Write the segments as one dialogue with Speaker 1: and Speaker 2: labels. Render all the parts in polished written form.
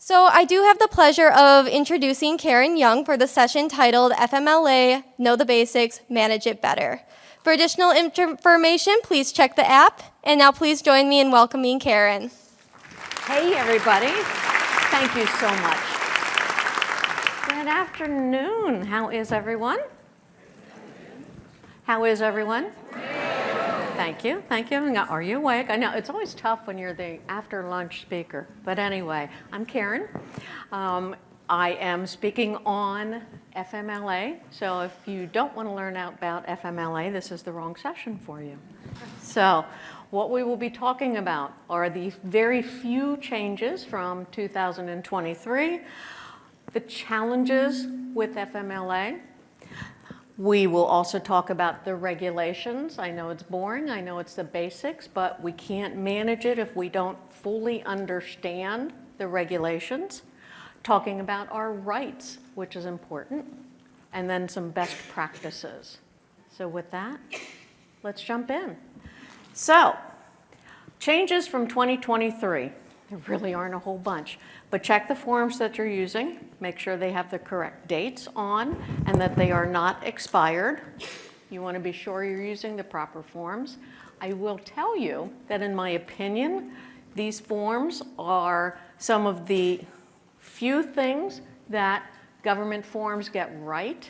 Speaker 1: So I do have the pleasure of introducing Karen Young for the session titled FMLA, Know the Basics, Manage It Better. For additional information, please check the app. And now please join me in welcoming Karen.
Speaker 2: Hey, everybody. Thank you so much. Good afternoon. How is everyone? How is everyone? Thank you. Thank you. Are you awake? I know it's always tough when you're the after lunch speaker. But anyway, I'm Karen. I am speaking on FMLA. So if you don't want to learn out about FMLA, this is the wrong session for you. So what we will be talking about are the very few changes from 2023, the challenges with FMLA. We will also talk about the regulations. I know it's boring, I know it's the basics, but we can't manage it if we don't fully understand the regulations. Talking about our rights, which is important, and then some best practices. So with that, let's jump in. So, changes from 2023. There really aren't a whole bunch, but check the forms that you're using. Make sure they have the correct dates on and that they are not expired. You want to be sure you're using the proper forms. I will tell you that in my opinion, these forms are some of the few things that government forms get right,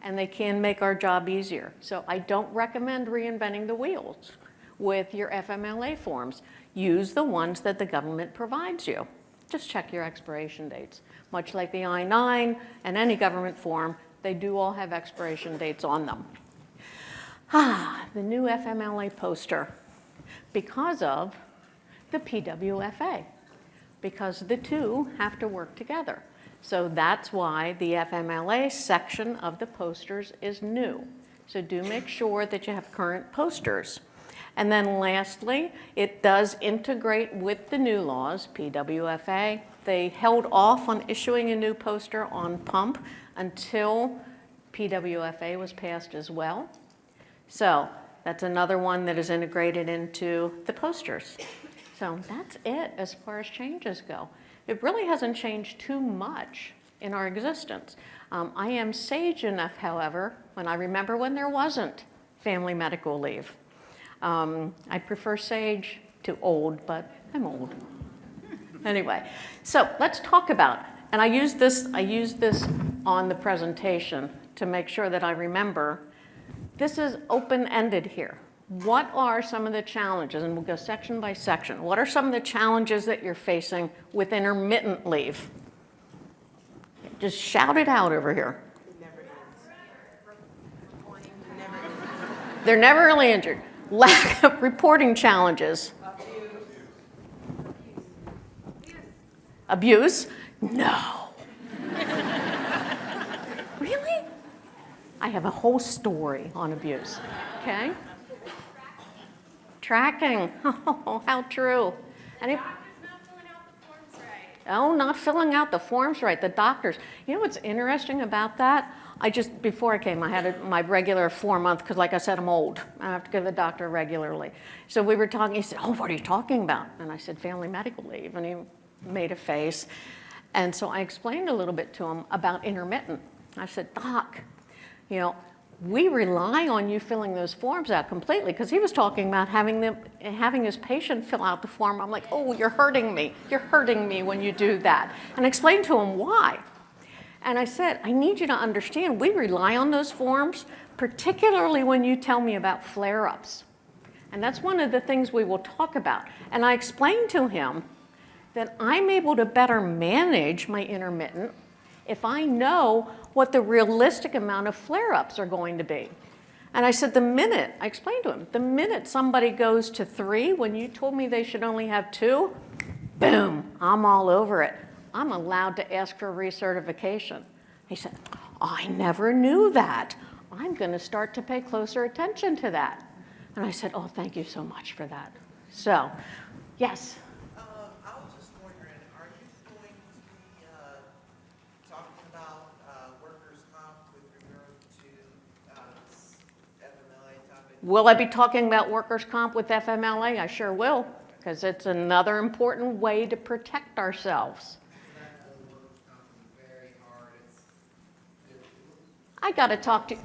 Speaker 2: and they can make our job easier. So I don't recommend reinventing the wheels with your FMLA forms. Use the ones that the government provides you. Just check your expiration dates. Much like the I-9 and any government form, they do all have expiration dates on them. The new FMLA poster, because of the PWFA, because the two have to work together. So that's why the FMLA section of the posters is new. So do make sure that you have current posters. And then lastly, it does integrate with the new laws, PWFA. They held off on issuing a new poster on pump until PWFA was passed as well. So that's another one that is integrated into the posters. So that's it as far as changes go. It really hasn't changed too much in our existence. I am sage enough, however, when I remember when there wasn't family medical leave. I prefer sage to old, but I'm old. Anyway, so let's talk about, and I use this on the presentation to make sure that I remember. This is open-ended here. What are some of the challenges, and we'll go section by section. What are some of the challenges that you're facing with intermittent leave? Just shout it out over here. They're never really injured. Lack of reporting challenges. Abuse? No. Really? I have a whole story on abuse, okay? Tracking. Oh, how true. Not filling out the forms right, the doctors. You know what's interesting about that? Before I came, I had my regular 4-month, because like I said, I'm old. I have to go to the doctor regularly. So we were talking, he said, oh, what are you talking about? And I said, family medical leave. And he made a face. And so I explained a little bit to him about intermittent. I said, Doc, we rely on you filling those forms out completely, because he was talking about having his patient fill out the form. I'm like, oh, you're hurting me. You're hurting me when you do that. And I explained to him why. And I said, I need you to understand, we rely on those forms, particularly when you tell me about flare-ups. And that's one of the things we will talk about. And I explained to him that I'm able to better manage my intermittent if I know what the realistic amount of flare-ups are going to be. And I said, I explained to him, the minute somebody goes to 3, when you told me they should only have 2, boom, I'm all over it. I'm allowed to ask for recertification. He said, I never knew that. I'm going to start to pay closer attention to that. And I said, oh, thank you so much for that. So, yes?
Speaker 3: I was just wondering, are you going to be talking about workers' comp with regard to FMLA topic?
Speaker 2: Will I be talking about workers' comp with FMLA? I sure will, because it's another important way to protect ourselves. I got to talk to you.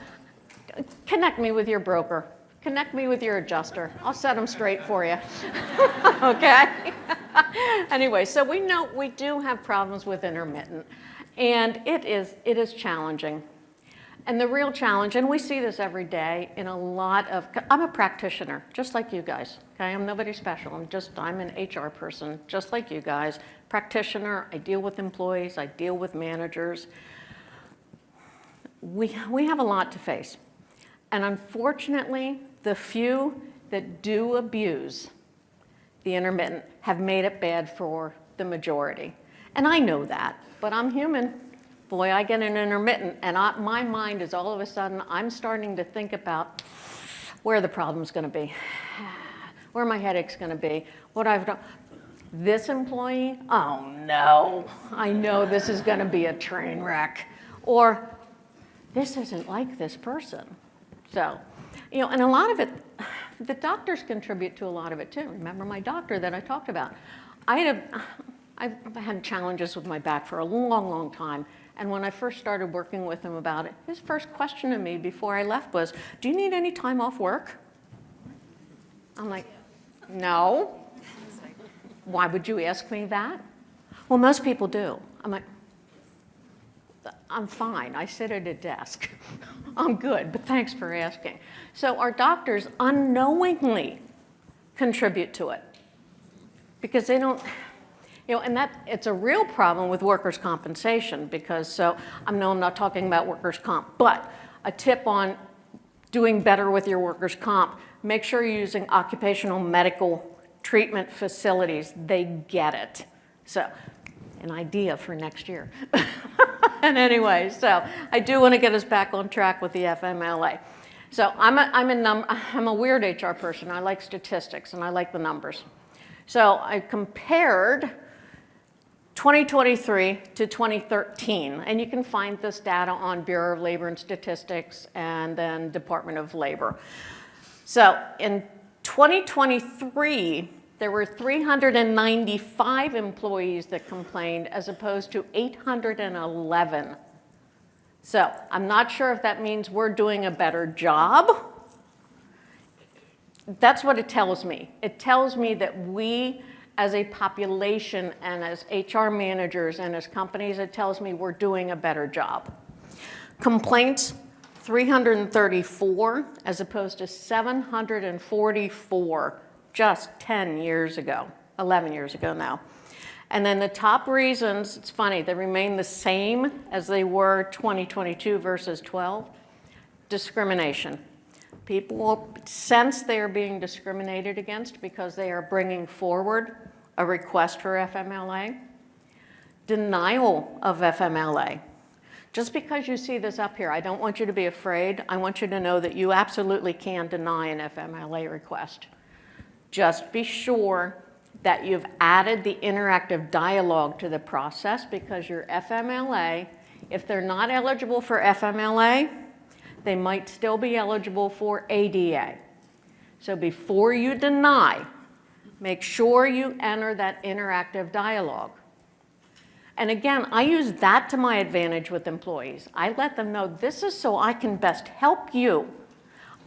Speaker 2: Connect me with your broker. Connect me with your adjuster. I'll set them straight for you. Okay? Anyway, so we know we do have problems with intermittent, and it is challenging. And the real challenge, and we see this every day in a lot of, I'm a practitioner, just like you guys, okay? I'm nobody special. I'm an HR person, just like you guys. Practitioner, I deal with employees, I deal with managers. We have a lot to face. And unfortunately, the few that do abuse the intermittent have made it bad for the majority. And I know that, but I'm human. Boy, I get an intermittent, and my mind is all of a sudden, I'm starting to think about where the problem's going to be, where my headache's going to be, what I've done. This employee, oh no, I know this is going to be a train wreck. Or this isn't like this person. So, you know, and a lot of it, the doctors contribute to a lot of it too. Remember my doctor that I talked about? I've had challenges with my back for a long, long time. And when I first started working with him about it, his first question to me before I left was, do you need any time off work? I'm like, no. Why would you ask me that? Well, most people do. I'm like, I'm fine. I sit at a desk. I'm good, but thanks for asking. So our doctors unknowingly contribute to it because they don't, you know, and it's a real problem with workers' compensation because, so I'm not talking about workers' comp, but a tip on doing better with your workers' comp, make sure you're using occupational medical treatment facilities. They get it. So an idea for next year. And anyway, so I do want to get us back on track with the FMLA. So I'm a weird HR person. I like statistics and I like the numbers. So I compared 2023 to 2013, and you can find this data on Bureau of Labor and Statistics and then Department of Labor. So in 2023, there were 395 employees that complained as opposed to 811. So I'm not sure if that means we're doing a better job. That's what it tells me. It tells me that we as a population and as HR managers and as companies, it tells me we're doing a better job. Complaints, 334 as opposed to 744 just 10 years ago, 11 years ago now. And then the top reasons, it's funny, they remain the same as they were 2022 versus 12. Discrimination. People sense they are being discriminated against because they are bringing forward a request for FMLA. Denial of FMLA. Just because you see this up here, I don't want you to be afraid. I want you to know that you absolutely can deny an FMLA request. Just be sure that you've added the interactive dialogue to the process because your FMLA, if they're not eligible for FMLA, they might still be eligible for ADA. So before you deny, make sure you enter that interactive dialogue. And again, I use that to my advantage with employees. I let them know this is so I can best help you.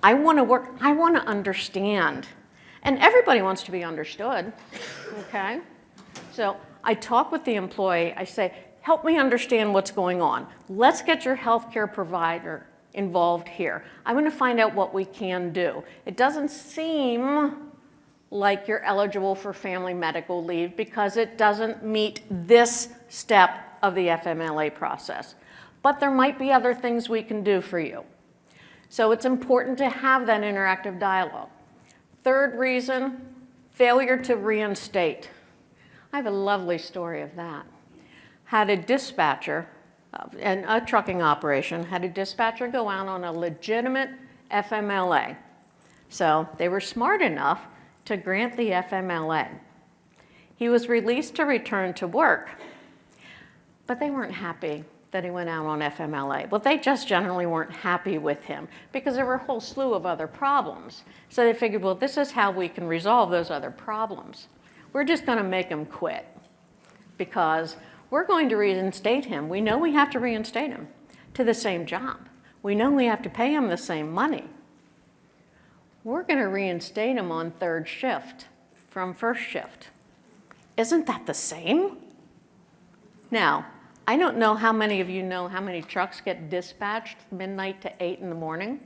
Speaker 2: I want to work, I want to understand. And everybody wants to be understood, okay? So I talk with the employee, I say, help me understand what's going on. Let's get your healthcare provider involved here. I want to find out what we can do. It doesn't seem like you're eligible for family medical leave because it doesn't meet this step of the FMLA process. But there might be other things we can do for you. So it's important to have that interactive dialogue. Third reason, failure to reinstate. I have a lovely story of that. Had a dispatcher, and a trucking operation, had a dispatcher go out on a legitimate FMLA. So they were smart enough to grant the FMLA. He was released to return to work, but they weren't happy that he went out on FMLA. Well, they just generally weren't happy with him because there were a whole slew of other problems. So they figured, well, this is how we can resolve those other problems. We're just gonna make him quit because we're going to reinstate him. We know we have to reinstate him to the same job. We know we have to pay him the same money. We're going to reinstate him on third shift from first shift. Isn't that the same? Now, I don't know how many of you know how many trucks get dispatched midnight to 8 in the morning.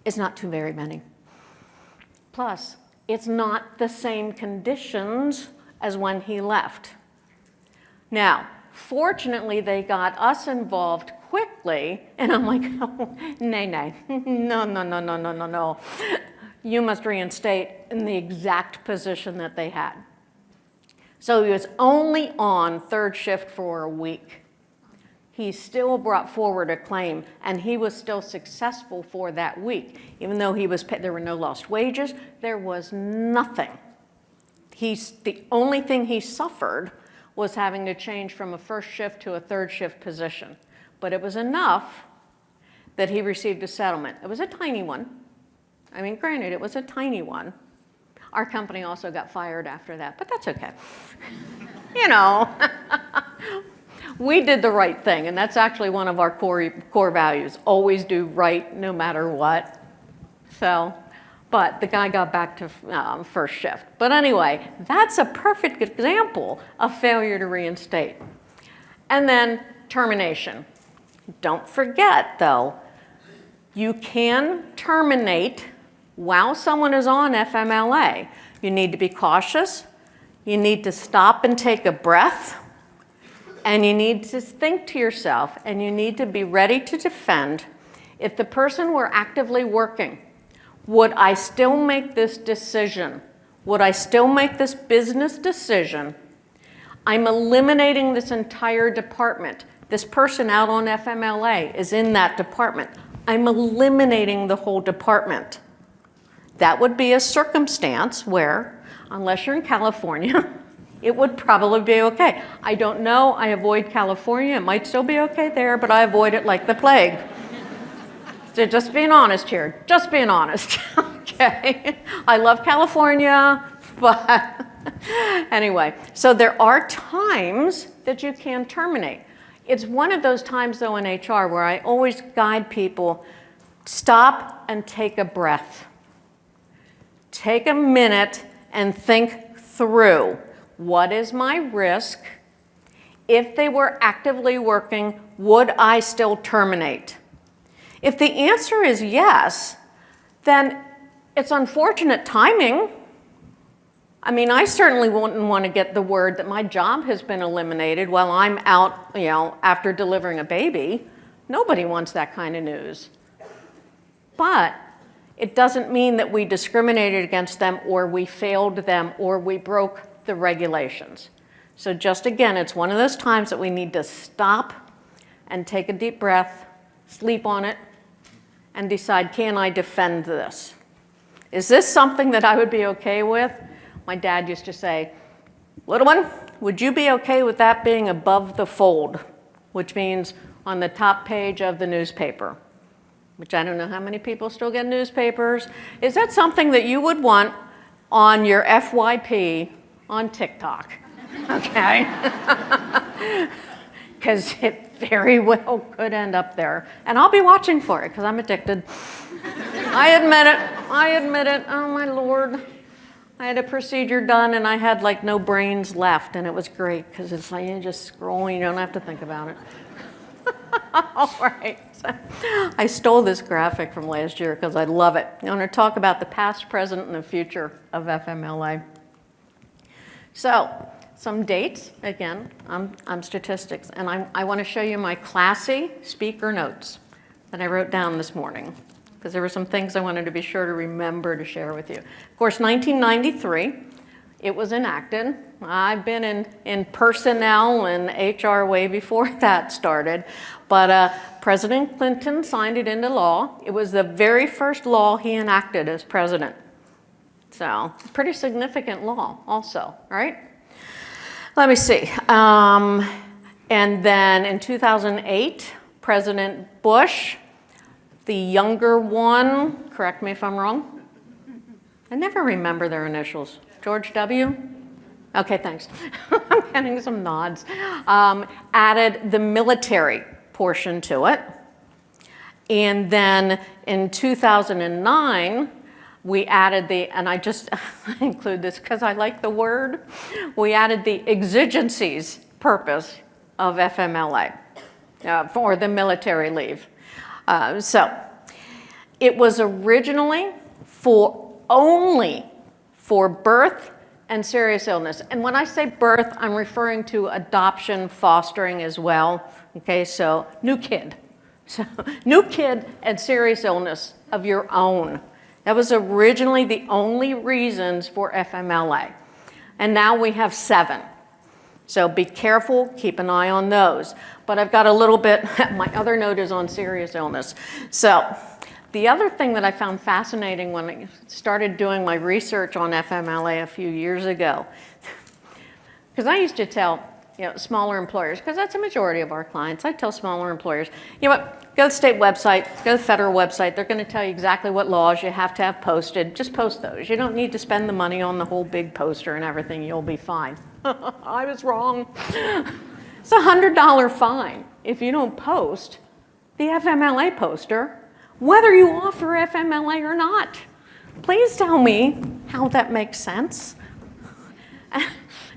Speaker 2: It's not too very many. Plus, it's not the same conditions as when he left. Now, fortunately, they got us involved quickly, and I'm like, oh, nay, no. You must reinstate in the exact position that they had. So he was only on third shift for a week. He still brought forward a claim, and he was still successful for that week. Even though he was there were no lost wages, there was nothing. The only thing he suffered was having to change from a first shift to a third shift position. But it was enough that he received a settlement. It was a tiny one. I mean, granted, it was a tiny one. Our company also got fired after that, but that's okay. You know, we did the right thing, and that's actually one of our core values. Always do right no matter what. So, but the guy got back to first shift. But anyway, that's a perfect example of failure to reinstate. And then termination. Don't forget, though, you can terminate while someone is on FMLA. You need to be cautious. You need to stop and take a breath. And you need to think to yourself, and you need to be ready to defend. If the person were actively working, would I still make this decision? Would I still make this business decision? I'm eliminating this entire department. This person out on FMLA is in that department. I'm eliminating the whole department. That would be a circumstance where, unless you're in California, it would probably be okay. I don't know. I avoid California. It might still be okay there, but I avoid it like the plague. So just being honest here. Just being honest. Okay. I love California, but anyway. So there are times that you can terminate. It's one of those times, though, in HR where I always guide people, stop and take a breath. Take a minute and think through, what is my risk? If they were actively working, would I still terminate? If the answer is yes, then it's unfortunate timing. I mean, I certainly wouldn't want to get the word that my job has been eliminated while I'm out, after delivering a baby. Nobody wants that kind of news. But it doesn't mean that we discriminated against them or we failed them or we broke the regulations. So just again, it's one of those times that we need to stop and take a deep breath, sleep on it, and decide, can I defend this? Is this something that I would be okay with? My dad used to say, little one, would you be okay with that being above the fold, which means on the top page of the newspaper? Which I don't know how many people still get newspapers. Is that something that you would want on your FYP on TikTok? Okay. Because it very well could end up there. And I'll be watching for it because I'm addicted. I admit it. Oh my Lord. I had a procedure done and I had like no brains left, and it was great because it's like you just scroll, you don't have to think about it. All right. So I stole this graphic from last year because I love it. I'm going to talk about the past, present, and the future of FMLA. So, some dates. Again, I'm statistics, and I want to show you my classy speaker notes that I wrote down this morning because there were some things I wanted to be sure to remember to share with you. Of course, 1993, it was enacted. I've been in personnel and HR way before that started, but President Clinton signed it into law. It was the very first law he enacted as president. So, pretty significant law also, right? Let me see. And then in 2008, President Bush, the younger one, correct me if I'm wrong. I never remember their initials. George W? Okay, thanks. I'm getting some nods. Added the military portion to it. And then in 2009, we added and I just include this because I like the word, we added the exigencies purpose of FMLA for the military leave. So it was originally only for birth and serious illness. And when I say birth, I'm referring to adoption, fostering as well. Okay, so new kid. So new kid and serious illness of your own. That was originally the only reasons for FMLA. And now we have 7. So be careful, keep an eye on those. But I've got a little bit, my other note is on serious illness. So the other thing that I found fascinating when I started doing my research on FMLA a few years ago, because I used to tell smaller employers, because that's a majority of our clients, I tell smaller employers, you know what, go to the state website, go to the federal website, they're going to tell you exactly what laws you have to have posted, just post those. You don't need to spend the money on the whole big poster and everything, you'll be fine. I was wrong. It's a $100 fine if you don't post the FMLA poster, whether you offer FMLA or not. Please tell me how that makes sense.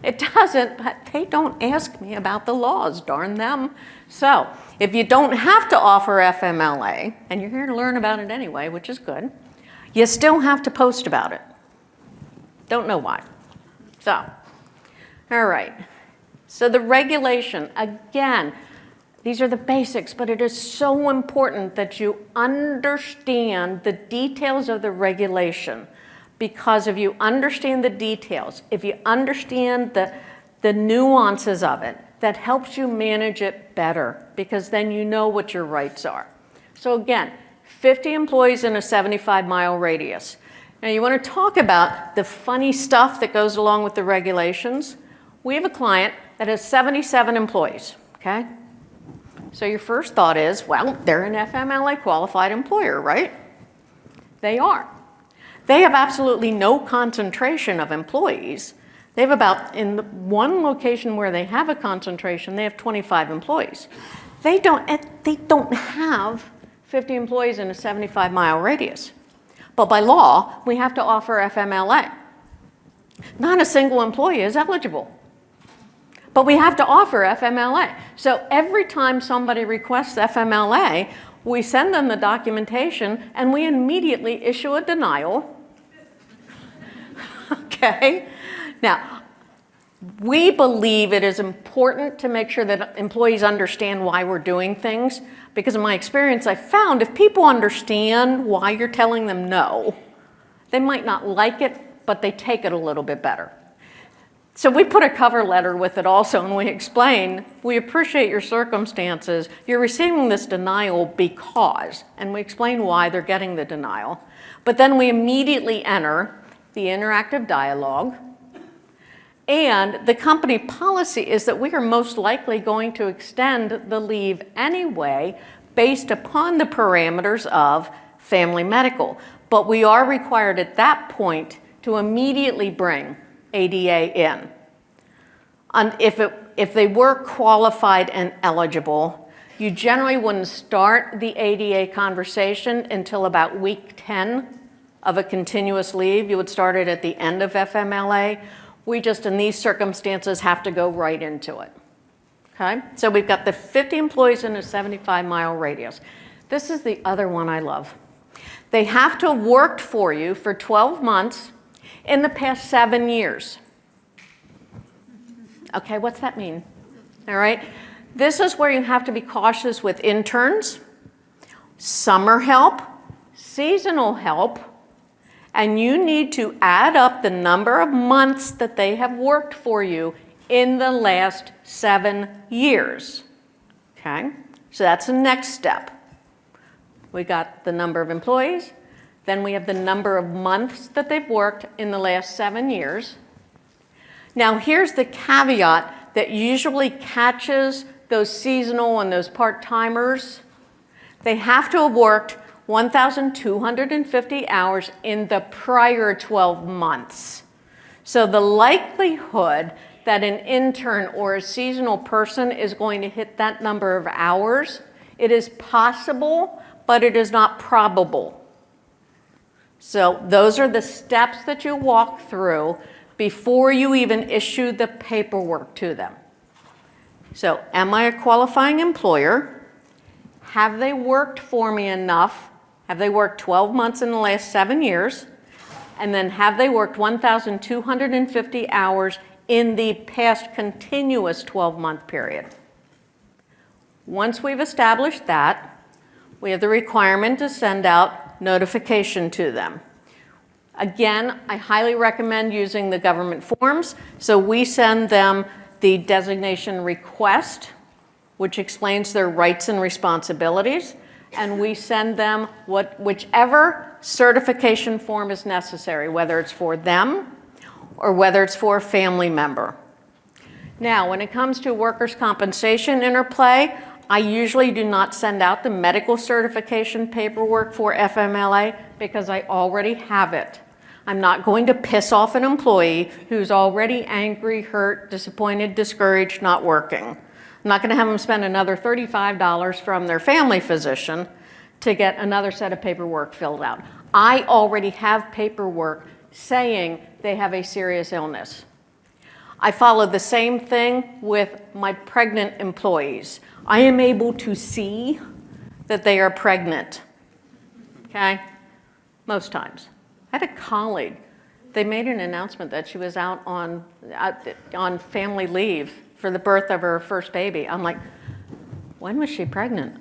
Speaker 2: It doesn't, but they don't ask me about the laws, darn them. So if you don't have to offer FMLA, and you're here to learn about it anyway, which is good, you still have to post about it. Don't know why. So, all right. So the regulation, again, these are the basics, but it is so important that you understand the details of the regulation. Because if you understand the details, if you understand the nuances of it, that helps you manage it better, because then you know what your rights are. So again, 50 employees in a 75-mile radius. Now you want to talk about the funny stuff that goes along with the regulations. We have a client that has 77 employees, okay? So your first thought is, well, they're an FMLA qualified employer, right? They are. They have absolutely no concentration of employees. They have about, in the one location where they have a concentration, they have 25 employees. They don't have 50 employees in a 75-mile radius. But by law, we have to offer FMLA. Not a single employee is eligible. But we have to offer FMLA. So every time somebody requests FMLA, we send them the documentation and we immediately issue a denial. Okay? Now, we believe it is important to make sure that employees understand why we're doing things, because in my experience, I found if people understand why you're telling them no, they might not like it, but they take it a little bit better. So we put a cover letter with it also, and we explain, we appreciate your circumstances. You're receiving this denial because, and we explain why they're getting the denial. But then we immediately enter the interactive dialogue. And the company policy is that we are most likely going to extend the leave anyway based upon the parameters of family medical. But we are required at that point to immediately bring ADA in. And if they were qualified and eligible, you generally wouldn't start the ADA conversation until about week 10 of a continuous leave. You would start it at the end of FMLA. We just, in these circumstances, have to go right into it. Okay? So we've got the 50 employees in a 75-mile radius. This is the other one I love. They have to have worked for you for 12 months in the past 7 years. Okay, what's that mean? All right. This is where you have to be cautious with interns, summer help, seasonal help, and you need to add up the number of months that they have worked for you in the last 7 years. Okay, so that's the next step. We got the number of employees, then we have the number of months that they've worked in the last 7 years. Now here's the caveat that usually catches those seasonal and those part-timers. They have to have worked 1,250 hours in the prior 12 months. So the likelihood that an intern or a seasonal person is going to hit that number of hours, it is possible, but it is not probable. So those are the steps that you walk through before you even issue the paperwork to them. So, am I a qualifying employer? Have they worked for me enough? Have they worked 12 months in the last 7 years? And then have they worked 1,250 hours in the past continuous 12-month period? Once we've established that, we have the requirement to send out notification to them. Again, I highly recommend using the government forms. So we send them the designation request, which explains their rights and responsibilities, and we send them whichever certification form is necessary, whether it's for them or whether it's for a family member. Now, when it comes to workers' compensation interplay, I usually do not send out the medical certification paperwork for FMLA because I already have it. I'm not going to piss off an employee who's already angry, hurt, disappointed, discouraged, not working. I'm not going to have them spend another $35 from their family physician to get another set of paperwork filled out. I already have paperwork saying they have a serious illness. I follow the same thing with my pregnant employees. I am able to see that they are pregnant, okay? Most times. I had a colleague, they made an announcement that she was out on family leave for the birth of her first baby. I'm like, when was she pregnant?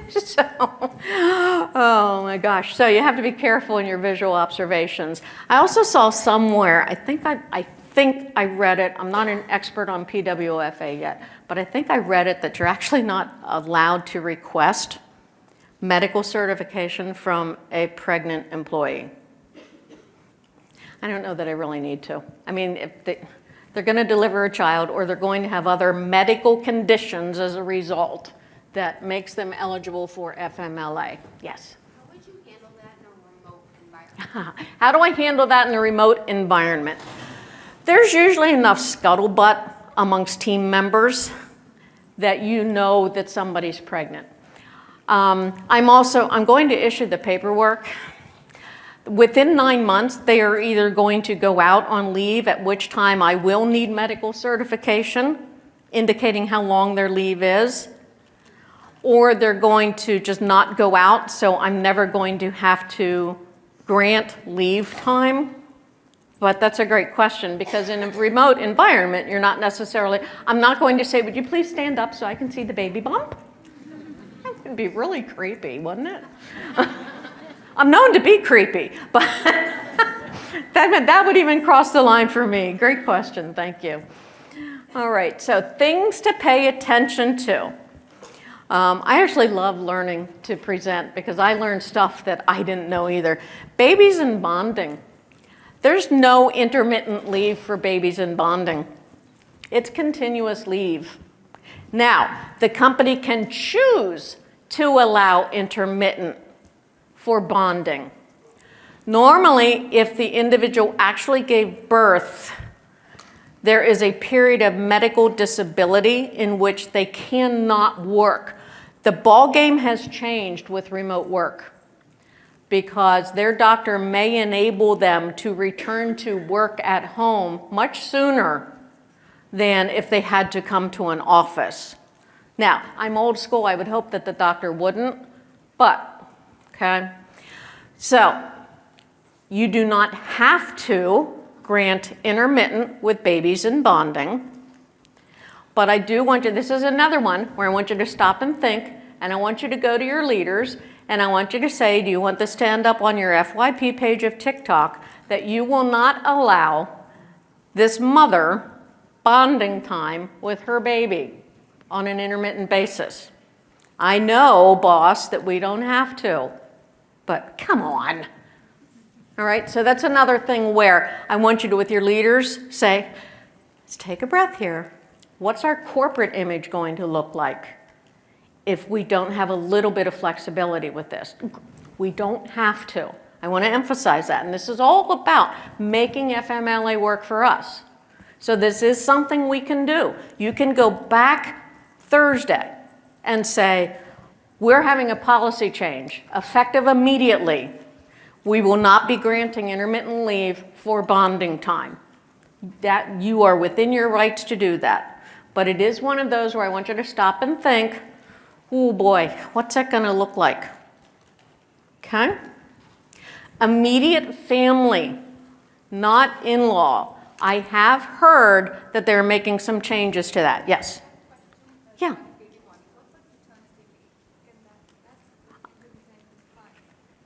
Speaker 2: So, oh my gosh. So you have to be careful in your visual observations. I also saw somewhere, I think I read it, I'm not an expert on PWFA yet, but I think I read it that you're actually not allowed to request medical certification from a pregnant employee. I don't know that I really need to. I mean, if they're going to deliver a child or they're going to have other medical conditions as a result that makes them eligible for FMLA. Yes?
Speaker 4: How would you handle that in a remote environment?
Speaker 2: How do I handle that in a remote environment? There's usually enough scuttlebutt amongst team members that you know that somebody's pregnant. I'm going to issue the paperwork. Within 9 months, they are either going to go out on leave, at which time I will need medical certification, indicating how long their leave is, or they're going to just not go out, so I'm never going to have to grant leave time. But that's a great question, because in a remote environment, you're not necessarily, I'm not going to say, would you please stand up so I can see the baby bump? It'd be really creepy, wouldn't it? I'm known to be creepy, but that would even cross the line for me. Great question, thank you. All right, so things to pay attention to. I actually love learning to present because I learned stuff that I didn't know either. Babies and bonding. There's no intermittent leave for babies and bonding. It's continuous leave. Now, the company can choose to allow intermittent for bonding. Normally, if the individual actually gave birth, there is a period of medical disability in which they cannot work. The ball game has changed with remote work because their doctor may enable them to return to work at home much sooner than if they had to come to an office. Now, I'm old school, I would hope that the doctor wouldn't, but, okay? So, you do not have to grant intermittent with babies and bonding, but I do want you, this is another one where I want you to stop and think, and I want you to go to your leaders, and I want you to say, do you want this to end up on your FYP page of TikTok, that you will not allow this mother bonding time with her baby on an intermittent basis. I know, boss, that we don't have to, but come on. All right, so that's another thing where I want you to, with your leaders, say, let's take a breath here. What's our corporate image going to look like if we don't have a little bit of flexibility with this? We don't have to. I want to emphasize that, and this is all about making FMLA work for us. So this is something we can do. You can go back Thursday and say, We're having a policy change, effective immediately. We will not be granting intermittent leave for bonding time. That you are within your rights to do that. But it is one of those where I want you to stop and think, oh boy, what's that going to look like? Okay? Immediate family, not in-law. I have heard that they're making some changes to that. Yes? Yeah.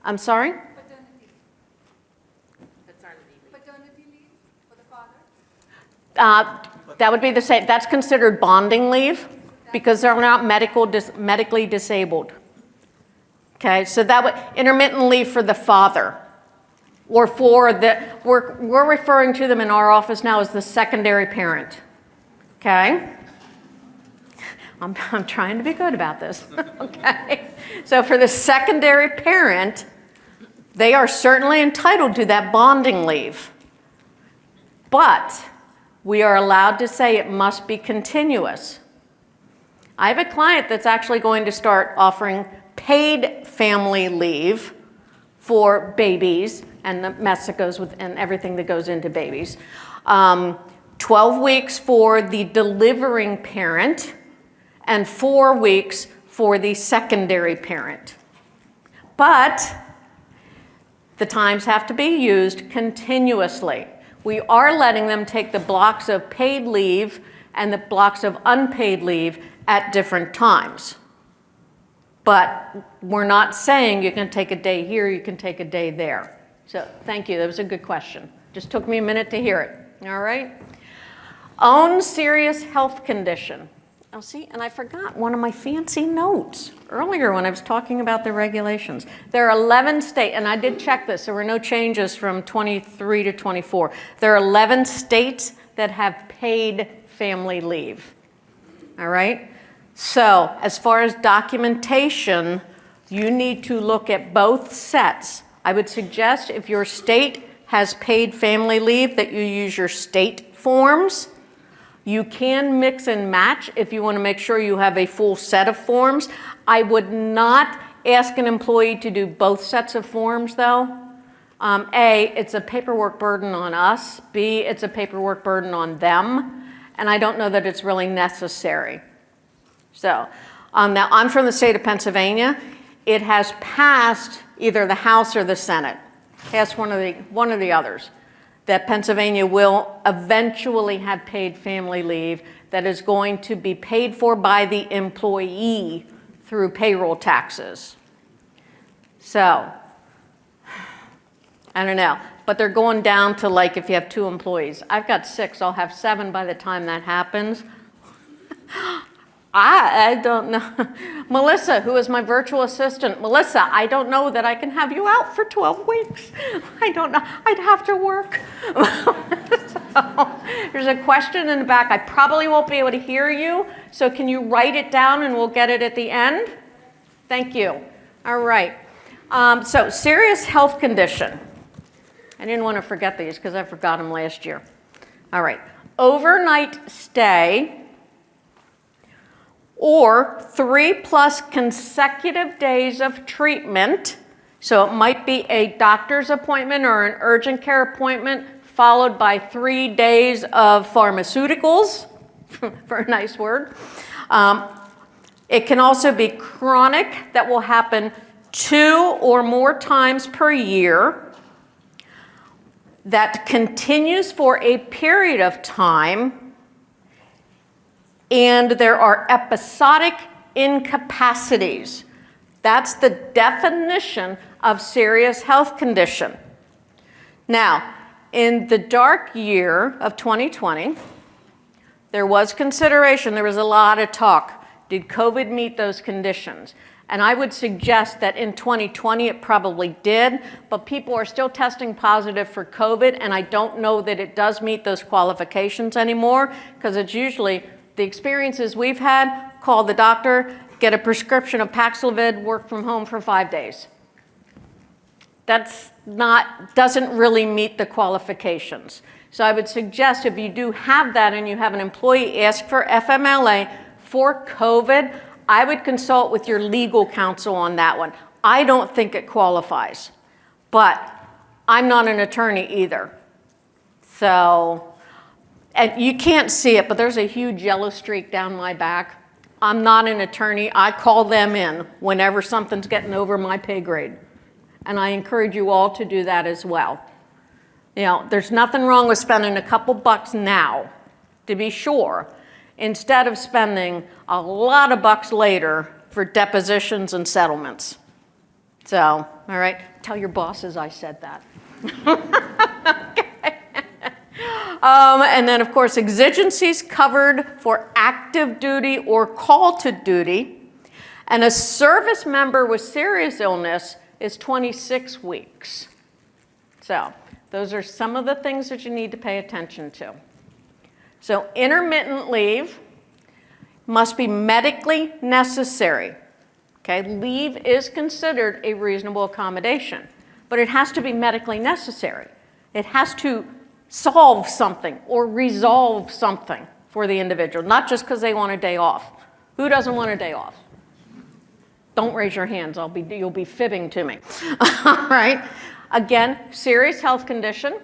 Speaker 2: I'm sorry?
Speaker 4: Paternity leave for the father?
Speaker 2: That would be the same. That's considered bonding leave because they're not medically disabled. Okay, so that would intermittent leave for the father, or for the we're referring to them in our office now as the secondary parent. Okay. I'm trying to be good about this. Okay. So for the secondary parent, they are certainly entitled to that bonding leave. But we are allowed to say it must be continuous. I have a client that's actually going to start offering paid family leave for babies and the mess that goes with and everything that goes into babies. 12 weeks for the delivering parent and 4 weeks for the secondary parent. But the times have to be used continuously. We are letting them take the blocks of paid leave and the blocks of unpaid leave at different times. But we're not saying you can take a day here, you can take a day there. So thank you, that was a good question. Just took me a minute to hear it, all right? Own serious health condition. Oh, see, and I forgot one of my fancy notes earlier when I was talking about the regulations. There are 11 states, and I did check this, there were no changes from 23 to 24. There are 11 states that have paid family leave, all right? So as far as documentation, you need to look at both sets. I would suggest if your state has paid family leave that you use your state forms. You can mix and match if you want to make sure you have a full set of forms. I would not ask an employee to do both sets of forms though. A, it's a paperwork burden on us. B, it's a paperwork burden on them. And I don't know that it's really necessary. So now I'm from the state of Pennsylvania. It has passed either the House or the Senate. Passed one of the others. That Pennsylvania will eventually have paid family leave that is going to be paid for by the employee through payroll taxes. So, I don't know, but they're going down to like if you have 2 employees. I've got 6, I'll have 7 by the time that happens. I don't know. Melissa, who is my virtual assistant, Melissa, I don't know that I can have you out for 12 weeks. I don't know. I'd have to work. So, there's a question in the back. I probably won't be able to hear you, so can you write it down and we'll get it at the end? Thank you. All right. So serious health condition. I didn't want to forget these because I forgot them last year. All right. Overnight stay, or 3+ consecutive days of treatment. So it might be a doctor's appointment or an urgent care appointment followed by 3 days of pharmaceuticals, for a nice word. It can also be chronic, that will happen 2 or more times per year, that continues for a period of time, and there are episodic incapacities. That's the definition of serious health condition. Now, in the dark year of 2020, there was consideration, there was a lot of talk. Did COVID meet those conditions? And I would suggest that in 2020 it probably did, but people are still testing positive for COVID, and I don't know that it does meet those qualifications anymore, because it's usually the experiences we've had, call the doctor, get a prescription of Paxlovid, work from home for 5 days. Doesn't really meet the qualifications. So I would suggest if you do have that and you have an employee ask for FMLA for COVID, I would consult with your legal counsel on that one. I don't think it qualifies, but I'm not an attorney either. So, and you can't see it, but there's a huge yellow streak down my back. I'm not an attorney. I call them in whenever something's getting over my pay grade. And I encourage you all to do that as well. You know, there's nothing wrong with spending a couple bucks now, to be sure, instead of spending a lot of bucks later for depositions and settlements. So, all right, tell your bosses I said that. Okay. And then, of course, exigencies covered for active duty or call to duty. And a service member with serious illness is 26 weeks. So those are some of the things that you need to pay attention to. So intermittent leave must be medically necessary. Okay, leave is considered a reasonable accommodation, but it has to be medically necessary. It has to solve something or resolve something for the individual, not just because they want a day off. Who doesn't want a day off? Don't raise your hands, you'll be fibbing to me. All right, again, serious health condition.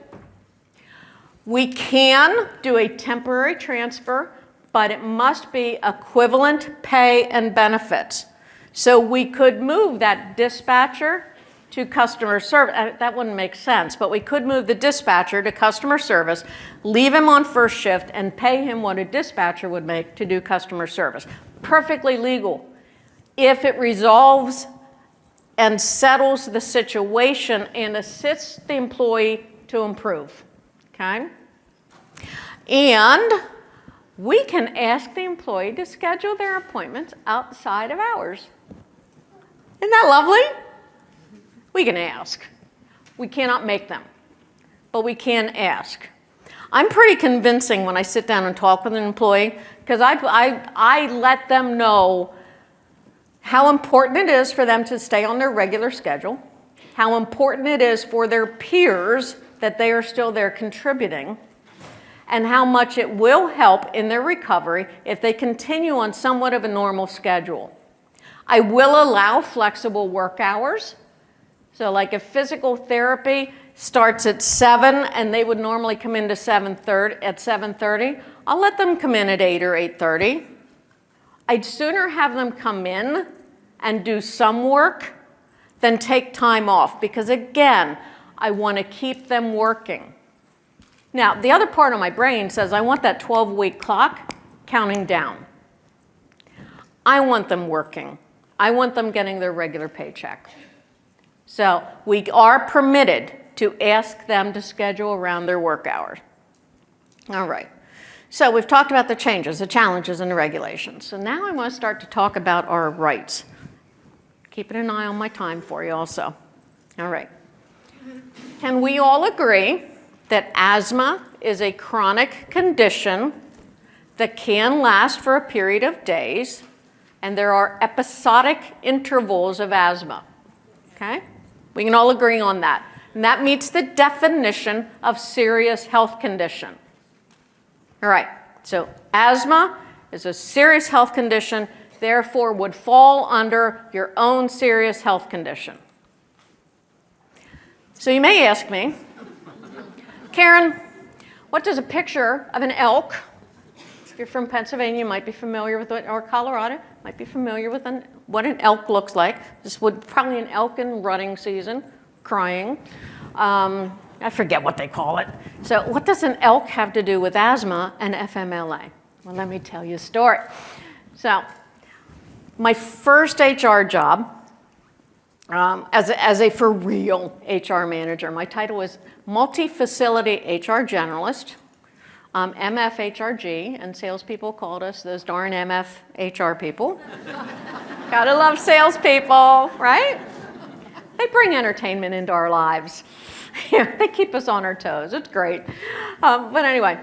Speaker 2: We can do a temporary transfer, but it must be equivalent pay and benefits. So we could move that dispatcher to customer service. That wouldn't make sense, but we could move the dispatcher to customer service, leave him on first shift, and pay him what a dispatcher would make to do customer service. Perfectly legal. If it resolves and settles the situation and assists the employee to improve, okay? And we can ask the employee to schedule their appointments outside of hours. Isn't that lovely? We can ask. We cannot make them, but we can ask. I'm pretty convincing when I sit down and talk with an employee, because I let them know how important it is for them to stay on their regular schedule, how important it is for their peers that they are still there contributing, and how much it will help in their recovery if they continue on somewhat of a normal schedule. I will allow flexible work hours. So like if physical therapy starts at 7 and they would normally come in to 7:30, I'll let them come in at 8 or 8:30. I'd sooner have them come in and do some work than take time off, because again, I want to keep them working. Now, the other part of my brain says I want that 12-week clock counting down. I want them working. I want them getting their regular paycheck. So we are permitted to ask them to schedule around their work hours. All right. So we've talked about the changes, the challenges, and the regulations. So now I want to start to talk about our rights. Keeping an eye on my time for you also. All right. Can we all agree that asthma is a chronic condition that can last for a period of days, and there are episodic intervals of asthma? Okay? We can all agree on that. And that meets the definition of serious health condition. All right, so asthma is a serious health condition, therefore would fall under your own serious health condition. So you may ask me, Karen, what does a picture of an elk, if you're from Pennsylvania, you might be familiar with it, or Colorado, might be familiar with what an elk looks like. This would probably an elk in rutting season, crying. I forget what they call it. So what does an elk have to do with asthma and FMLA? Well, let me tell you a story. So my first HR job, as a for real HR manager, my title was multi-facility HR generalist, MFHRG, and salespeople called us those darn MF HR people. Gotta love salespeople, right? They bring entertainment into our lives. They keep us on our toes. It's great. But anyway,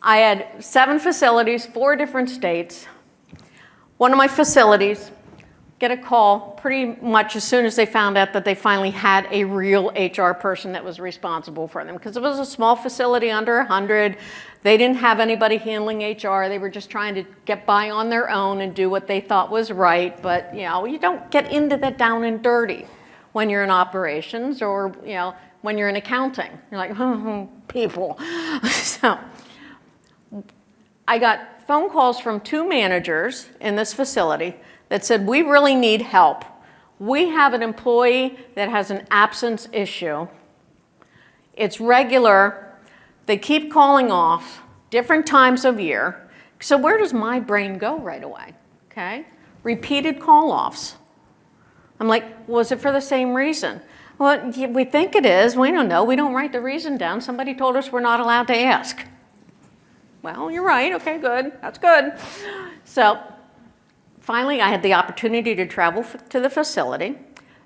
Speaker 2: I had 7 facilities, 4 different states. One of my facilities get a call pretty much as soon as they found out that they finally had a real HR person that was responsible for them. Because it was a small facility, under 100. They didn't have anybody handling HR. They were just trying to get by on their own and do what they thought was right. But, you don't get into that down and dirty when you're in operations or, when you're in accounting. You're like, people. So I got phone calls from 2 managers in this facility that said, we really need help. We have an employee that has an absence issue. It's regular. They keep calling off different times of year. So where does my brain go right away? Okay? Repeated call-offs. I'm like, was it for the same reason? Well, we think it is. We don't know. We don't write the reason down. Somebody told us we're not allowed to ask. Well, you're right. Okay, good. That's good. So finally, I had the opportunity to travel to the facility,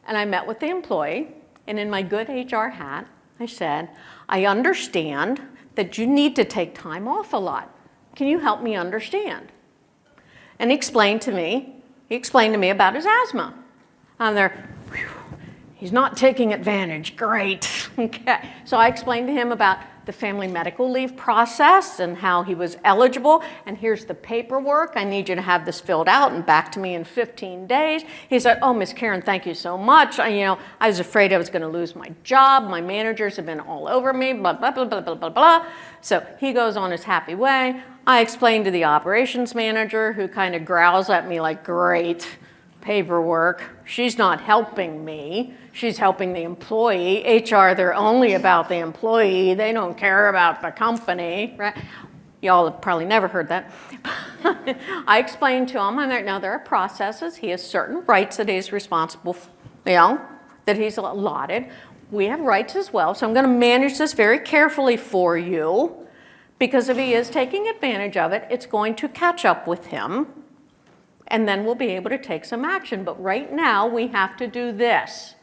Speaker 2: and I met with the employee, and in my good HR hat, I said, I understand that you need to take time off a lot. Can you help me understand? And he explained to me about his asthma. I'm there, whew, he's not taking advantage, great. Okay, so I explained to him about the family medical leave process and how he was eligible, and here's the paperwork. I need you to have this filled out and back to me in 15 days. He said, oh, Miss Karen, thank you so much. I was afraid I was going to lose my job. My managers have been all over me, blah, blah, blah, blah, blah, blah, blah. So he goes on his happy way. I explained to the operations manager, who kind of growls at me like, great, paperwork. She's not helping me. She's helping the employee. HR, they're only about the employee. They don't care about the company, right? Y'all have probably never heard that. I explained to him, now there are processes. He has certain rights that he's responsible for, that he's allotted. We have rights as well, so I'm going to manage this very carefully for you, because if he is taking advantage of it, it's going to catch up with him, and then we'll be able to take some action. But right now, we have to do this.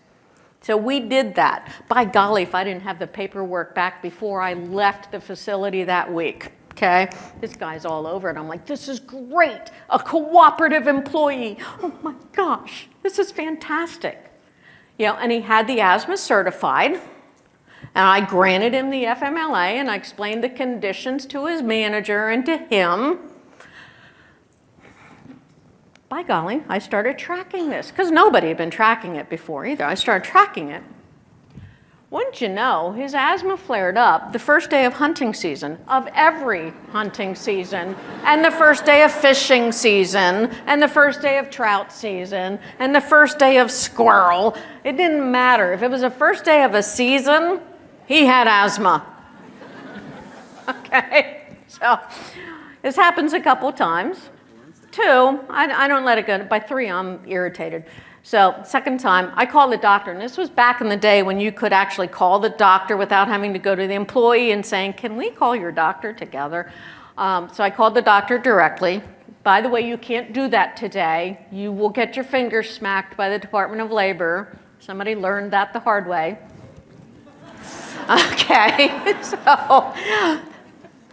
Speaker 2: So we did that. By golly, if I didn't have the paperwork back before I left the facility that week, okay? This guy's all over it. I'm like, this is great, a cooperative employee. Oh my gosh, this is fantastic. And he had the asthma certified, and I granted him the FMLA, and I explained the conditions to his manager and to him. By golly, I started tracking this, because nobody had been tracking it before either. I started tracking it. Wouldn't you know, his asthma flared up the first day of hunting season, of every hunting season, and the first day of fishing season, and the first day of trout season, and the first day of squirrel. It didn't matter. If it was the first day of a season, he had asthma. Okay, so this happens a couple times. 2, I don't let it go. By 3, I'm irritated. So second time, I called the doctor, and this was back in the day when you could actually call the doctor without having to go to the employee and saying, can we call your doctor together? So I called the doctor directly. By the way, you can't do that today. You will get your fingers smacked by the Department of Labor. Somebody learned that the hard way. Okay, so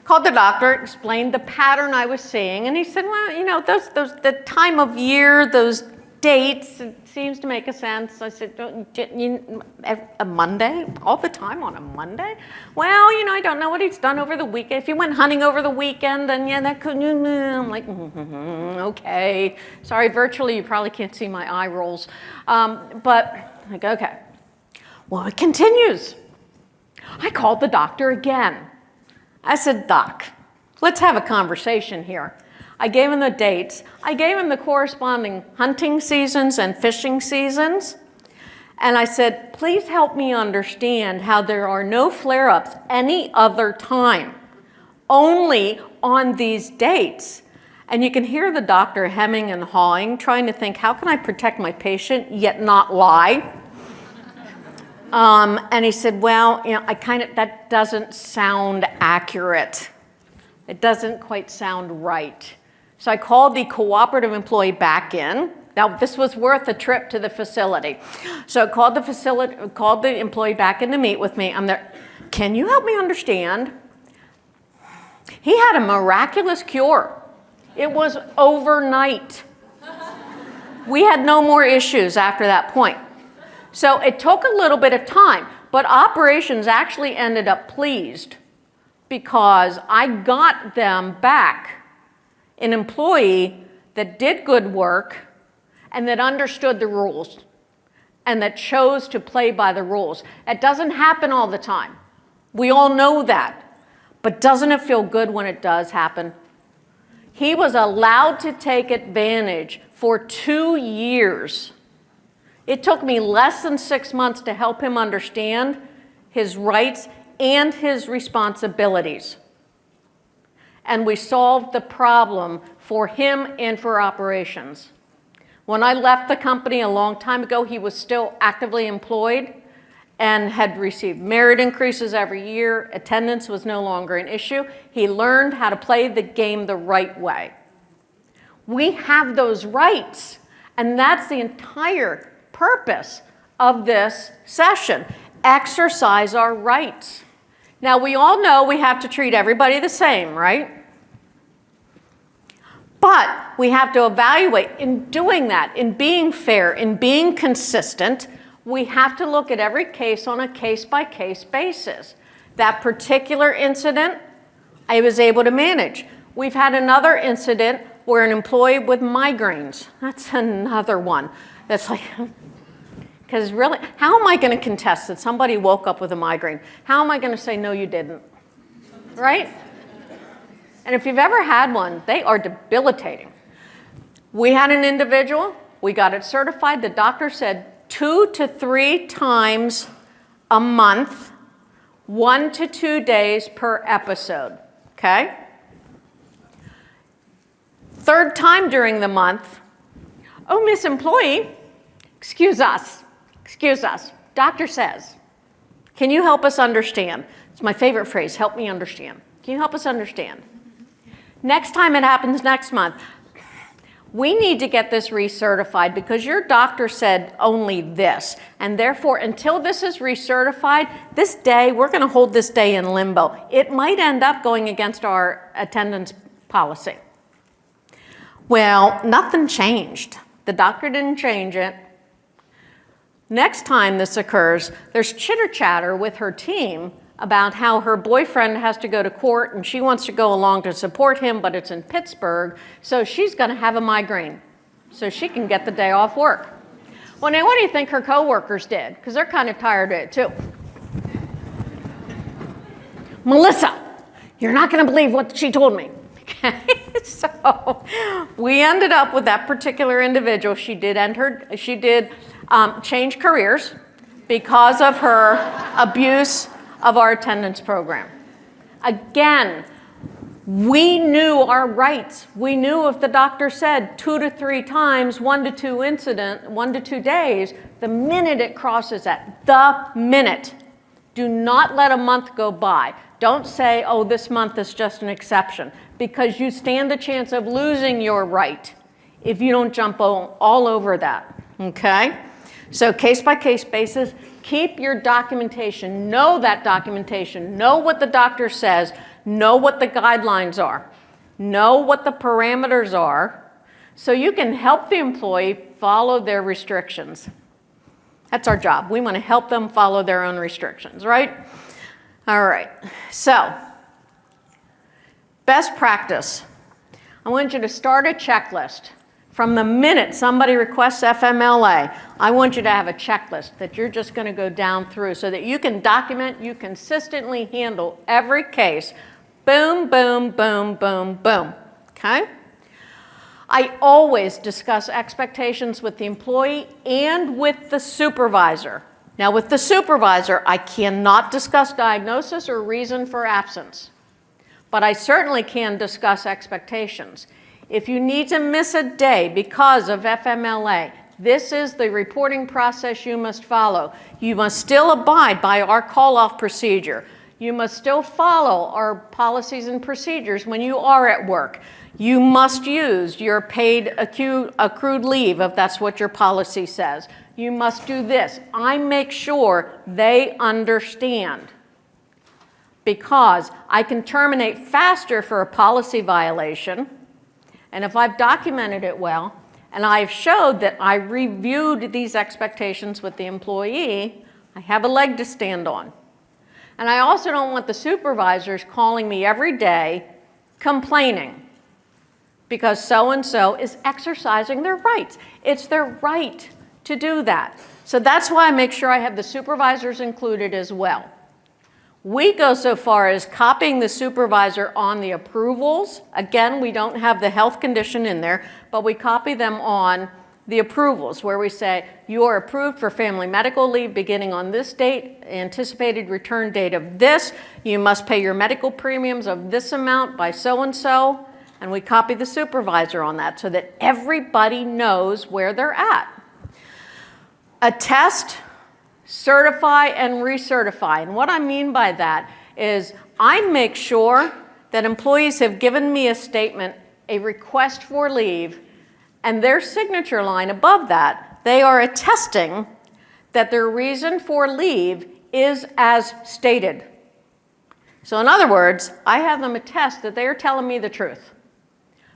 Speaker 2: called the doctor, explained the pattern I was seeing, and he said, well, the time of year, those dates, it seems to make a sense. I said, a Monday? All the time on a Monday? Well, I don't know what he's done over the weekend. If he went hunting over the weekend, then yeah, that could, I'm like, okay. Sorry, virtually you probably can't see my eye rolls. But, like, okay. Well, it continues. I called the doctor again. I said, Doc, let's have a conversation here. I gave him the dates. I gave him the corresponding hunting seasons and fishing seasons. And I said, please help me understand how there are no flare-ups any other time, only on these dates. And you can hear the doctor hemming and hawing, trying to think, how can I protect my patient yet not lie? And he said, well, that doesn't sound accurate. It doesn't quite sound right. So I called the cooperative employee back in. Now, this was worth a trip to the facility. So I called the employee back in to meet with me. I'm there, can you help me understand? He had a miraculous cure. It was overnight. We had no more issues after that point. So it took a little bit of time, but operations actually ended up pleased because I got them back an employee that did good work and that understood the rules and that chose to play by the rules. It doesn't happen all the time. We all know that. But doesn't it feel good when it does happen? He was allowed to take advantage for 2 years. It took me less than 6 months to help him understand his rights and his responsibilities. And we solved the problem for him and for operations. When I left the company a long time ago, he was still actively employed and had received merit increases every year. Attendance was no longer an issue. He learned how to play the game the right way. We have those rights, and that's the entire purpose of this session. Exercise our rights. Now, we all know we have to treat everybody the same, right? But we have to evaluate in doing that, in being fair, in being consistent. We have to look at every case on a case-by-case basis. That particular incident, I was able to manage. We've had another incident where an employee with migraines, that's another one. That's like, because really, how am I going to contest that somebody woke up with a migraine? How am I going to say, no, you didn't? Right? And if you've ever had one, they are debilitating. We had an individual, we got it certified. The doctor said 2 to 3 times a month, 1 to 2 days per episode, okay? Third time during the month, oh, Miss Employee, excuse us, doctor says, can you help us understand? It's my favorite phrase, help me understand. Can you help us understand? Next time it happens next month, we need to get this recertified because your doctor said only this. And therefore, until this is recertified, this day, we're going to hold this day in limbo. It might end up going against our attendance policy. Well, nothing changed. The doctor didn't change it. Next time this occurs, there's chitter-chatter with her team about how her boyfriend has to go to court and she wants to go along to support him, but it's in Pittsburgh, so she's going to have a migraine so she can get the day off work. Well, now what do you think her coworkers did? Because they're kind of tired of it too. Melissa, you're not going to believe what she told me. Okay, so we ended up with that particular individual. She did change careers because of her abuse of our attendance program. Again, we knew our rights. We knew if the doctor said 2 to 3 times, 1 to 2 days, the minute it crosses that, the minute. Do not let a month go by. Don't say, oh, this month is just an exception, because you stand a chance of losing your right if you don't jump all over that, okay? So case-by-case basis, keep your documentation, know that documentation, know what the doctor says, know what the guidelines are, know what the parameters are, so you can help the employee follow their restrictions. That's our job. We want to help them follow their own restrictions, right? All right, so best practice. I want you to start a checklist. From the minute somebody requests FMLA, I want you to have a checklist that you're just going to go down through so that you can document, you consistently handle every case. Boom, boom, boom, boom, boom. Okay? I always discuss expectations with the employee and with the supervisor. Now, with the supervisor, I cannot discuss diagnosis or reason for absence, but I certainly can discuss expectations. If you need to miss a day because of FMLA, this is the reporting process you must follow. You must still abide by our call-off procedure. You must still follow our policies and procedures when you are at work. You must use your paid accrued leave if that's what your policy says. You must do this. I make sure they understand, because I can terminate faster for a policy violation. And if I've documented it well, and I've showed that I reviewed these expectations with the employee, I have a leg to stand on. And I also don't want the supervisors calling me every day complaining because so-and-so is exercising their rights. It's their right to do that. So that's why I make sure I have the supervisors included as well. We go so far as copying the supervisor on the approvals. Again, we don't have the health condition in there, but we copy them on the approvals where we say, you are approved for family medical leave beginning on this date, anticipated return date of this, you must pay your medical premiums of this amount by so-and-so, and we copy the supervisor on that so that everybody knows where they're at. Attest, certify, and recertify. And what I mean by that is I make sure that employees have given me a statement, a request for leave, and their signature line above that, they are attesting that their reason for leave is as stated. So in other words, I have them attest that they are telling me the truth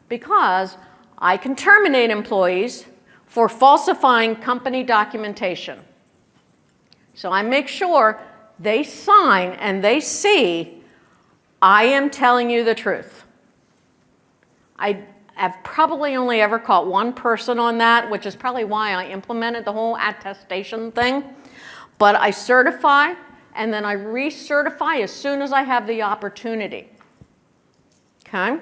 Speaker 2: because I can terminate employees for falsifying company documentation. So I make sure they sign and they see I am telling you the truth. I've probably only ever caught one person on that, which is probably why I implemented the whole attestation thing. But I certify, and then I recertify as soon as I have the opportunity. Okay?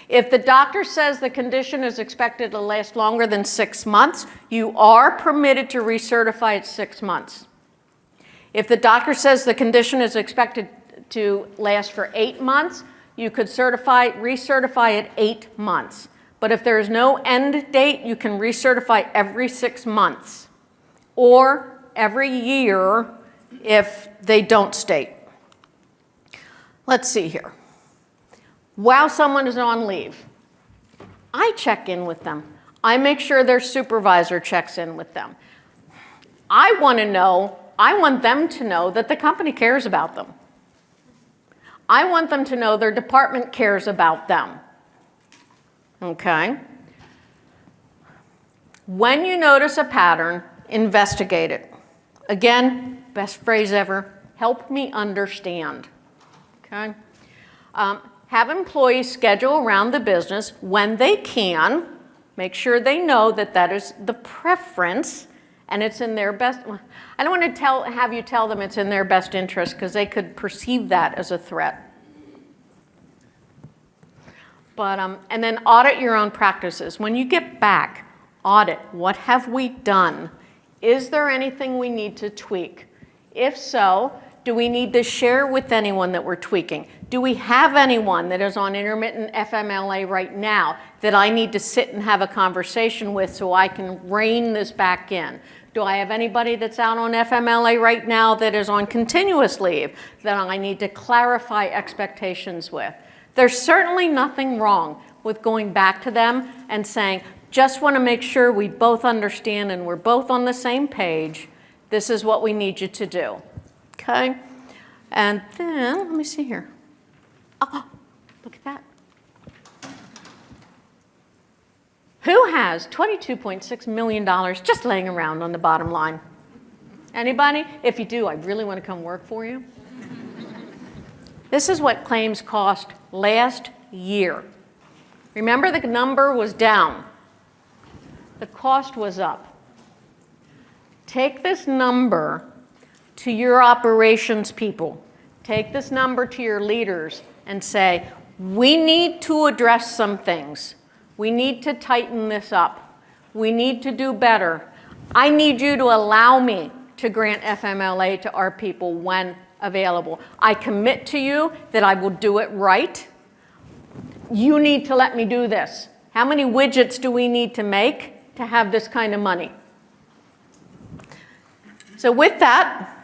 Speaker 2: If the doctor says the condition is expected to last longer than 6 months, you are permitted to recertify at 6 months. If the doctor says the condition is expected to last for 8 months, you could recertify at 8 months. But if there is no end date, you can recertify every 6 months or every year if they don't state. Let's see here. While someone is on leave, I check in with them. I make sure their supervisor checks in with them. I want them to know that the company cares about them. I want them to know their department cares about them. Okay? When you notice a pattern, investigate it. Again, best phrase ever, help me understand. Okay? Have employees schedule around the business when they can. Make sure they know that that is the preference and it's in their best. I don't want to have you tell them it's in their best interest because they could perceive that as a threat. But, and then audit your own practices. When you get back, audit. What have we done? Is there anything we need to tweak? If so, do we need to share with anyone that we're tweaking? Do we have anyone that is on intermittent FMLA right now that I need to sit and have a conversation with so I can rein this back in? Do I have anybody that's out on FMLA right now that is on continuous leave that I need to clarify expectations with? There's certainly nothing wrong with going back to them and saying, just want to make sure we both understand and we're both on the same page. This is what we need you to do. Okay? And then, let me see here. Oh, look at that. Who has $22.6 million just laying around on the bottom line? Anybody? If you do, I really want to come work for you. This is what claims cost last year. Remember, the number was down. The cost was up. Take this number to your operations people. Take this number to your leaders and say, we need to address some things. We need to tighten this up. We need to do better. I need you to allow me to grant FMLA to our people when available. I commit to you that I will do it right. You need to let me do this. How many widgets do we need to make to have this kind of money? So with that,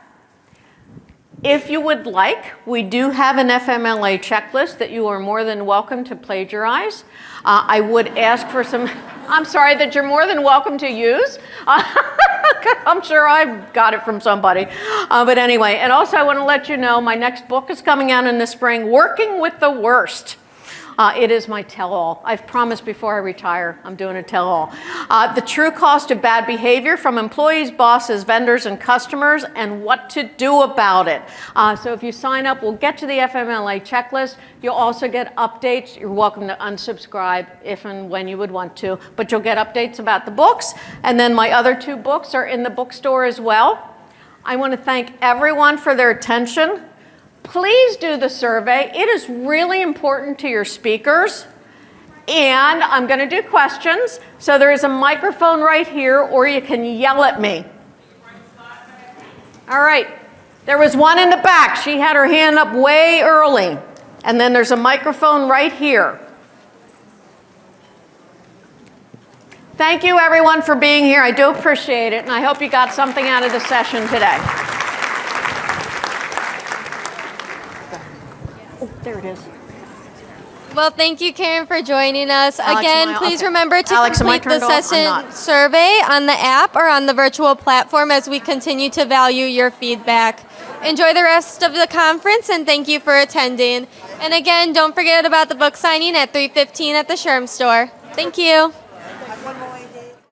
Speaker 2: if you would like, we do have an FMLA checklist that you are more than welcome to plagiarize. I would ask for some, I'm sorry, that you're more than welcome to use. I'm sure I got it from somebody. But anyway, and also I want to let you know my next book is coming out in the spring, Working with the Worst. It is my tell-all. I've promised before I retire, I'm doing a tell-all. The true cost of bad behavior from employees, bosses, vendors, and customers, and what to do about it. So if you sign up, we'll get to the FMLA checklist. You'll also get updates. You're welcome to unsubscribe if and when you would want to, but you'll get updates about the books. And then my other 2 books are in the bookstore as well. I want to thank everyone for their attention. Please do the survey. It is really important to your speakers. And I'm going to do questions. So there is a microphone right here, or you can yell at me. All right. There was one in the back. She had her hand up way early. And then there's a microphone right here. Thank you, everyone, for being here. I do appreciate it, and I hope you got something out of the session today. Oh, there it is.
Speaker 1: Well, thank you, Karen, for joining us.
Speaker 2: Alex,
Speaker 1: Again, please remember to
Speaker 2: Alex, am I
Speaker 1: complete the
Speaker 2: turned off? I'm
Speaker 1: session
Speaker 2: not.
Speaker 1: survey on the app or on the virtual platform as we continue to value your feedback. Enjoy the rest of the conference, and thank you for attending. And again, don't forget about the book signing at 3:15 at the SHRM store. Thank you.